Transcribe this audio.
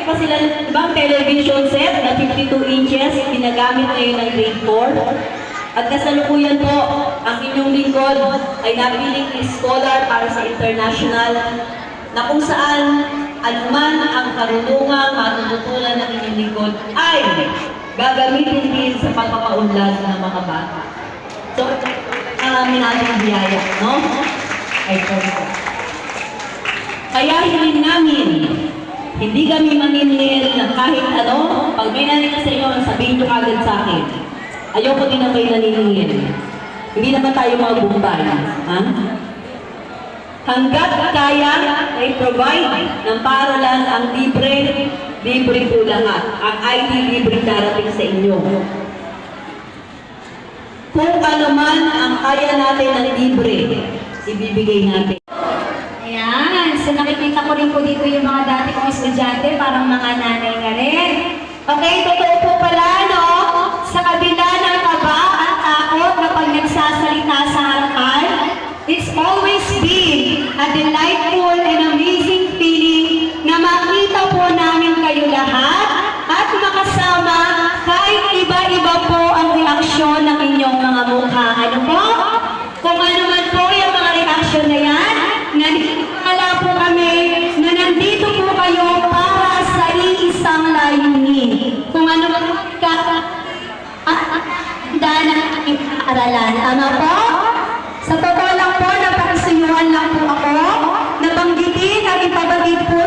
pa sila ng ibang television set na 52 inches, ginagamit ngayon ng grade 4. At kasalukuyan po, ang inyong lingkod ay napiling scholar para sa international na kung saan anuman ang karunungang matututunan ng inyong lingkod ay gagamitin din sa pagpapaunlad ng mga bata. So, ang nating biyaya, no? Ay, po. Kaya hiling namin, hindi kami manginil na kahit ano, pag may narinig sa inyo, sabihin nyo agad sa akin. Ayoko din na kayo naniningil. Hindi naman tayo mga bumbay. Ha? Hanggat kaya ay provide ng paaralan ang libre po lahat. Ang ID libre darating sa inyo. Kung ano man ang kaya natin ng libre, ibibigay natin. Ayan, so nakikita ko rin po dito yung mga dati kong estudyante, parang mga nanay na rin. Okay, totoo po pala, no? Sa kabila ng kaba at takot na pag nagsasalita sa harapan, it's always been a delightful and amazing feeling na makita po namin kayo lahat at makasama kahit iba-iba po ang reaksyon ng inyong mga mukha. Ano po? Kung ano man po yung mga reaksyon na yan, naniniwala po kami na nandito po kayo para sa iisang layunin. Kung ano man ng aking aralan. Tama po? Sa totoo lang po, napakasuyuan lang po ako, nabanggitin at ipabatid po